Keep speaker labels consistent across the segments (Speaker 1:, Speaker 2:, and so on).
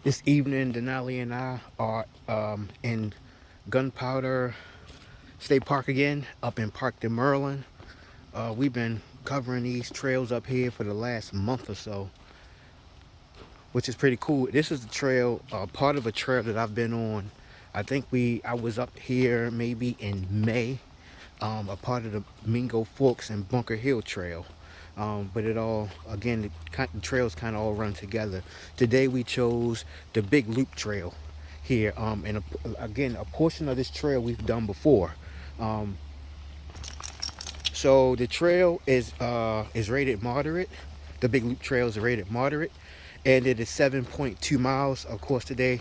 Speaker 1: This evening, Denali and I are in Gunpowder State Park again, up in Parkton, Maryland. We've been covering these trails up here for the last month or so, which is pretty cool. This is the trail, part of a trail that I've been on. I was up here maybe in May, a part of the Mingo Forks and Bunker Hill Trail. But it all, again, the trails kind of all run together. Today we chose the Big Loop Trail here, again, a portion of this trail we've done before. Um, so the trail is rated moderate. The Big Loop Trail is rated moderate, and it is 7.2 miles. Of course, today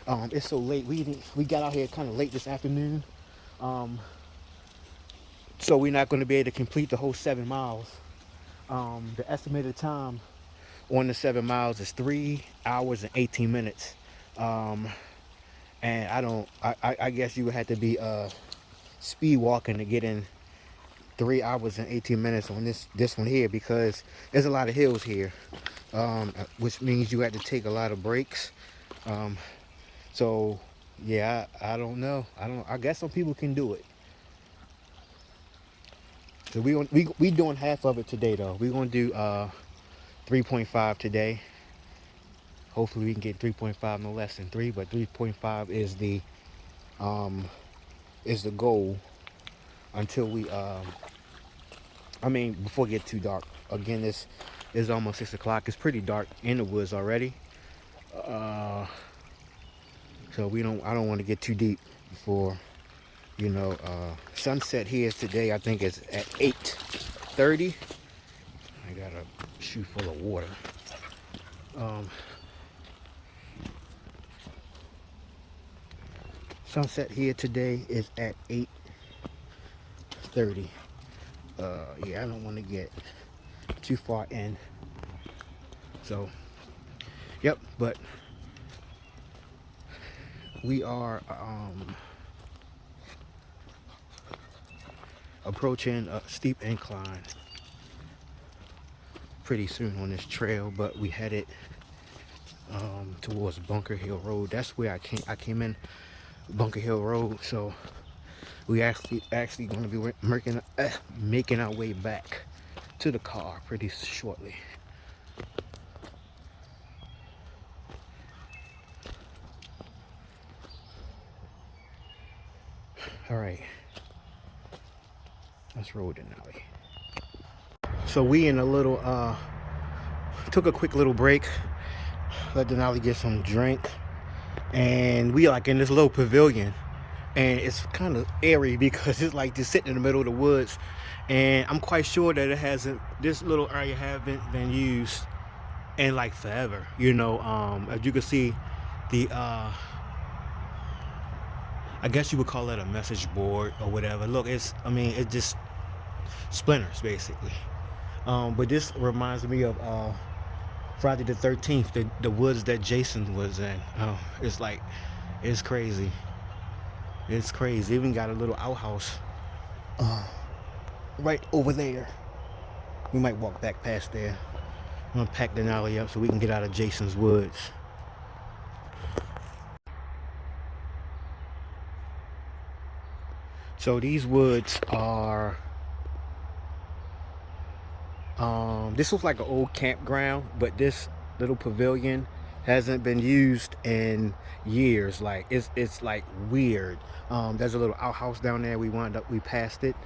Speaker 1: it's so late. We got out here kind of late this afternoon, um, so we're not going to be able to complete the whole 7 miles. The estimated time on the 7 miles is 3 hours and 18 minutes. Um, and I guess you would have to be speed walking to get in 3 hours and 18 minutes on this one here, because there's a lot of hills here, which means you have to take a lot of breaks. Um, so yeah, I don't know. I guess some people can do it. So we doing half of it today though. We're gonna do 3.5 today. Hopefully we can get 3.5, no less than 3, but 3.5 um is the goal until before it get too dark. Again, this is almost 6 o'clock. It's pretty dark in the woods already. Uh, so I don't want to get too deep before, sunset here today. I think it's at 8:30. I got a shoe full of water. Um, Sunset here today is at 8:30. Yeah, I don't want to get too far in. So, yep. But we are approaching a steep incline pretty soon on this trail. But we headed towards Bunker Hill Road. That's where I came in Bunker Hill Road. So we actually going to be making our way back to the car pretty shortly. All right, let's roll Denali. So we in a little took a quick little break, let Denali get some drink, and we like in this little pavilion, and it's kind of airy because it's like just sitting in the middle of the woods, and I'm quite sure that this little area haven't been used in like forever. As you can see, the I guess you would call it a message board or whatever. Look, it's just splinters basically. But this reminds me of Friday the 13th, the woods that Jason was in. It's crazy. It's crazy. Even got a little outhouse right over there. We might walk back past there. I'm gonna pack Denali up so we can get out of Jason's woods. So these woods are this looks like an old campground, but this little pavilion hasn't been used in years. Like it's like weird. There's a little outhouse down there. We passed it,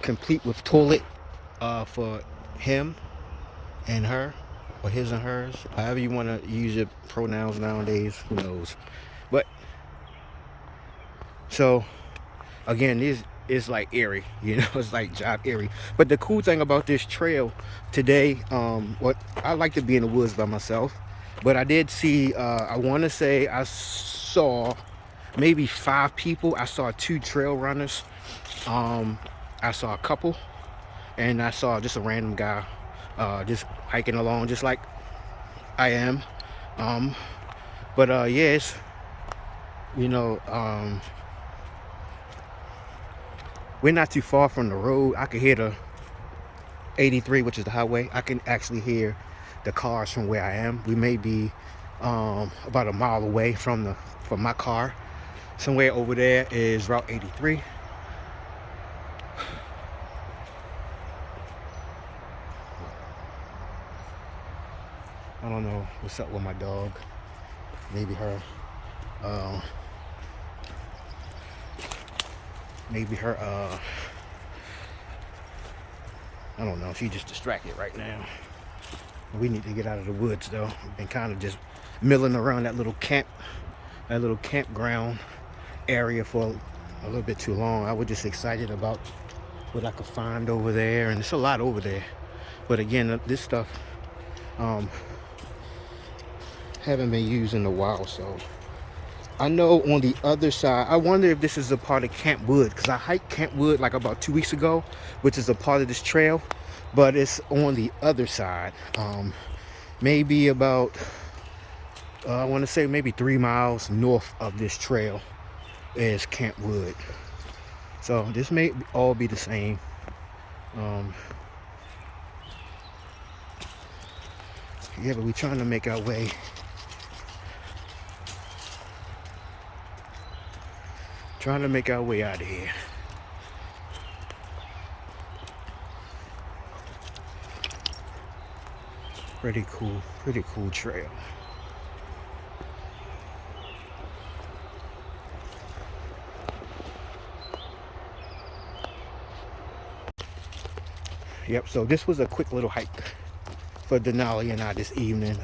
Speaker 1: complete with toilet for him and her, or his and hers, however you want to use your pronouns nowadays, who knows. But so again, this is like eerie, it's like job eerie. But the cool thing about this trail today, what I like to be in the woods by myself, but I did see, I want to say I saw maybe 5 people. I saw 2 trail runners. I saw a couple, and I saw just a random guy, just hiking along, just like I am. But yes, we're not too far from the road. I can hear the 83, which is the highway. I can actually hear the cars from where I am. We may be about a mile away from my car. Somewhere over there is Route 83. I don't know what's up with my dog. Maybe her. Maybe her. I don't know. She's just distracted right now. We need to get out of the woods though. We've been kind of just milling around that little campground area for a little bit too long. I was just excited about what I could find over there, and it's a lot over there. But again, this stuff haven't been used in a while, so I know on the other side, I wonder if this is a part of Camp Wood, because I hiked Camp Wood like about 2 weeks ago, which is a part of this trail, but it's on the other side. Maybe about I want to say maybe 3 miles north of this trail is Camp Wood. So this may all be the same. Yeah, but we're trying to make our way. Trying to make our way out of here. Pretty cool trail. Yep, so this was a quick little hike for Denali and I this evening.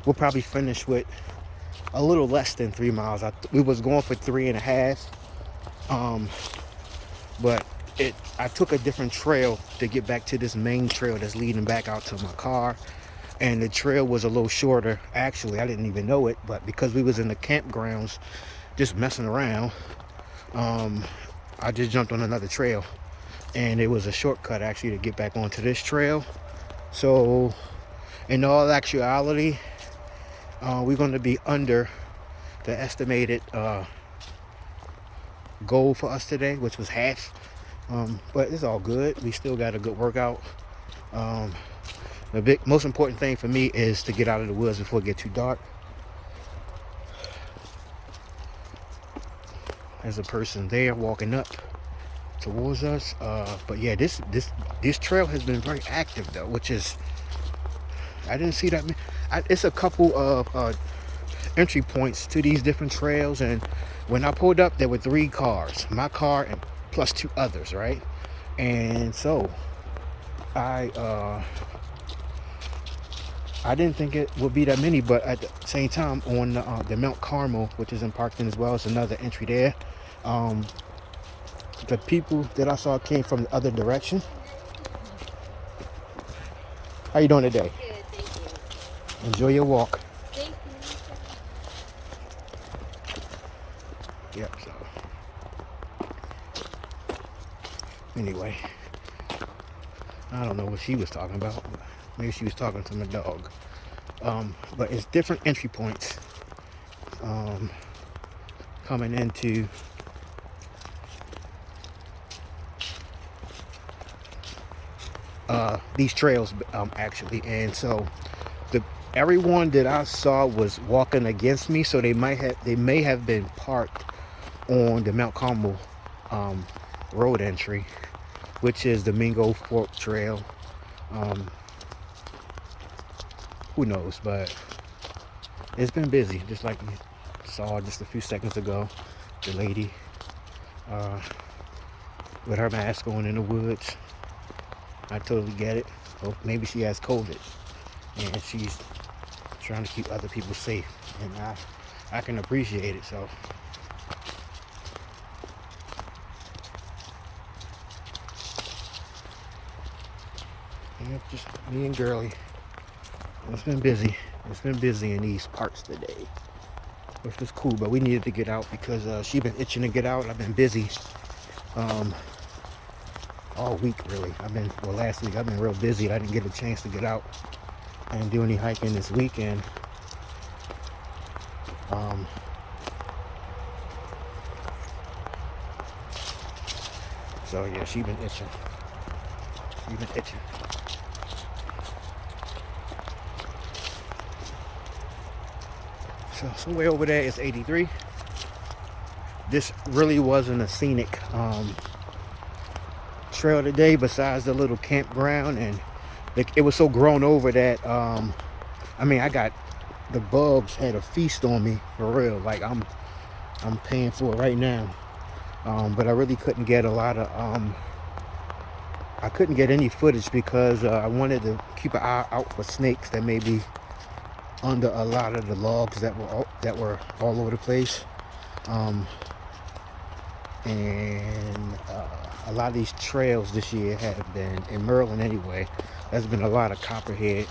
Speaker 1: We'll probably finish with a little less than 3 miles. We was going for 3.5, but I took a different trail to get back to this main trail that's leading back out to my car, and the trail was a little shorter. Actually, I didn't even know it, but because we was in the campgrounds just messing around, I just jumped on another trail, and it was a shortcut actually to get back onto this trail. So in all actuality, we're going to be under the estimated goal for us today, which was half. But it's all good. We still got a good workout. The most important thing for me is to get out of the woods before it gets too dark. There's a person there walking up towards us. But yeah, this trail has been very active though, which is, I didn't see that. It's a couple of entry points to these different trails, and when I pulled up, there were 3 cars, my car and plus 2 others, right? And so I didn't think it would be that many, but at the same time, on the Mount Carmel, which is in Parkton as well, is another entry there. The people that I saw came from the other direction. How you doing today?
Speaker 2: Good, thank you.
Speaker 1: Enjoy your walk.
Speaker 2: Thank you.
Speaker 1: Yep, so anyway, I don't know what she was talking about, but maybe she was talking to my dog. But it's different entry points coming into these trails actually, and so everyone that I saw was walking against me, so they may have been parked on the Mount Carmel road entry, which is the Mingo Fork Trail. Who knows, but it's been busy, just like you saw just a few seconds ago. The lady with her mask on in the woods. I totally get it. Well, maybe she has COVID and she's trying to keep other people safe, and I can appreciate it. So yep, just me and Girly. It's been busy. It's been busy in these parts today, which is cool. But we needed to get out because she's been itching to get out. I've been busy all week, really. Last week I've been real busy. I didn't get a chance to get out and do any hiking this weekend. So yeah, she's been itching. So somewhere over there is 83. This really wasn't a scenic trail today, besides the little campground, and it was so grown over that I mean, I got the bugs had a feast on me for real. Like I'm paying for it right now. But I really couldn't get a lot of I couldn't get any footage because I wanted to keep an eye out for snakes that may be under a lot of the logs that were all over the place. And a lot of these trails this year have been in Maryland anyway. There's been a lot of copperhead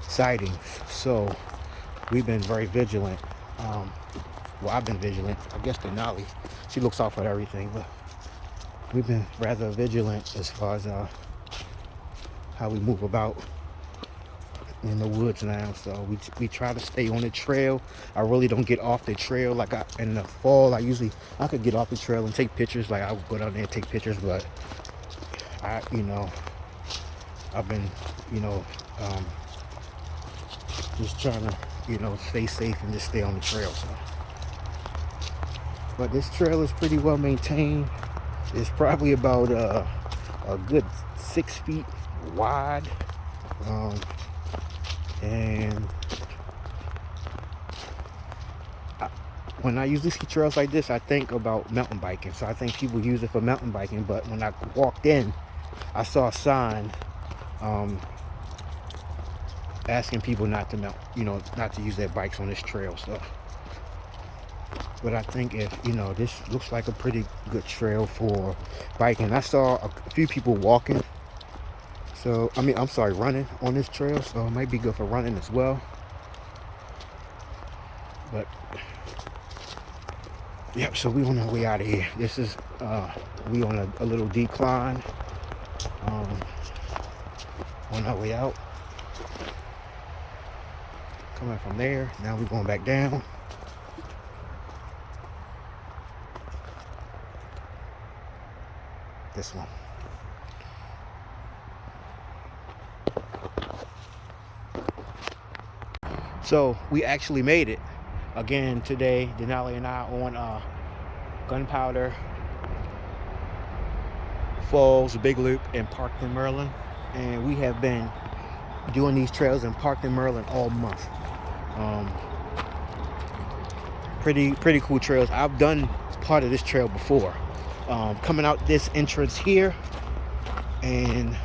Speaker 1: sightings, so we've been very vigilant. Well, I've been vigilant. I guess Denali, she looks out for everything, but we've been rather vigilant as far as how we move about in the woods now. So we try to stay on the trail. I really don't get off the trail. Like in the fall, I could get off the trail and take pictures. Like I would go down there and take pictures, but I've been, just trying to, stay safe and just stay on the trail. So, but this trail is pretty well maintained. It's probably about a good 6 feet wide. And when I usually see trails like this, I think about mountain biking. So I think people use it for mountain biking. But when I walked in, I saw a sign asking people not to not to use their bikes on this trail. So, but I think if this looks like a pretty good trail for biking. I saw a few people walking. So, I'm sorry, running on this trail, so it might be good for running as well. But, yep, so we on our way out of here. This is, we on a little decline on our way out. Coming from there, now we're going back down. This one. So we actually made it again today. Denali and I on Gunpowder Falls, Big Loop in Parkton, Maryland, and we have been doing these trails in Parkton, Maryland all month. Pretty cool trails. I've done part of this trail before. Coming out this entrance here and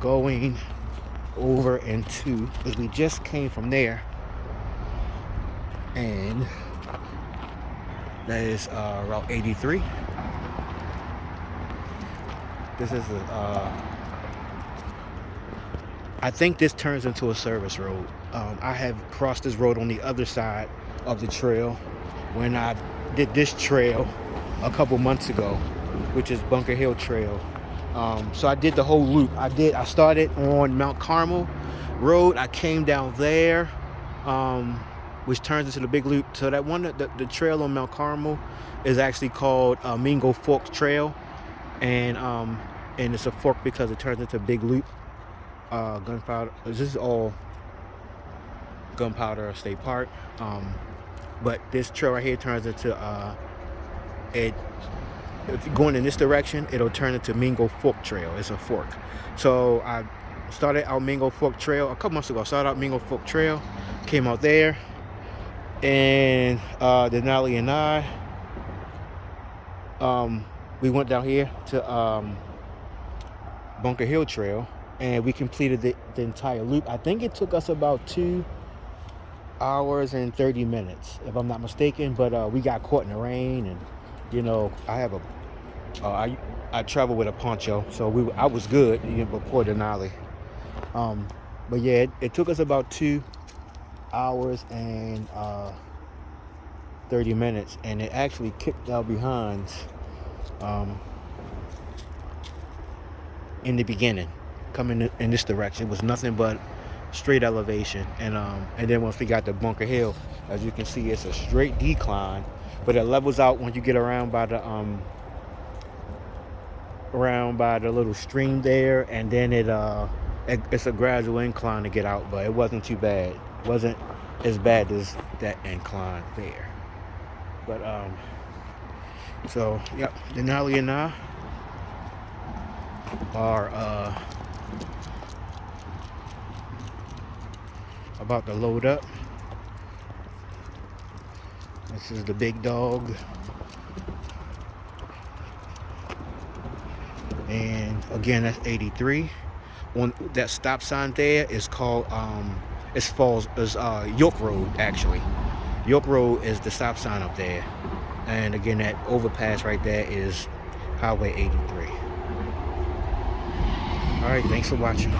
Speaker 1: going over into, because we just came from there, and that is Route 83. This is I think this turns into a service road. I have crossed this road on the other side of the trail when I did this trail a couple months ago, which is Bunker Hill Trail. So I did the whole loop. I started on Mount Carmel Road. I came down there, which turns into the Big Loop. So that one, the trail on Mount Carmel is actually called Mingo Fork Trail, and it's a fork because it turns into Big Loop. Gunpowder. This is all Gunpowder State Park. But this trail right here turns into if you're going in this direction, it'll turn into Mingo Fork Trail. It's a fork. So I started out Mingo Fork Trail a couple months ago. Started out Mingo Fork Trail, came out there, and Denali and I, we went down here to Bunker Hill Trail, and we completed the entire loop. I think it took us about 2 hours and 30 minutes, if I'm not mistaken. But we got caught in the rain, and I travel with a poncho, so I was good, but poor Denali. But yeah, it took us about 2 hours and 30 minutes, and it actually kicked our behinds in the beginning, coming in this direction. It was nothing but straight elevation, and then once we got to Bunker Hill, as you can see, it's a straight decline, but it levels out when you get around by the little stream there, and then it's a gradual incline to get out. But it wasn't too bad. It wasn't as bad as that incline there. But so yep, Denali and I are about to load up. This is the big dog, and again that's 83. On that stop sign there is called York Road. Actually, York Road is the stop sign up there, and again that overpass right there is Highway 83. All right, thanks for watching.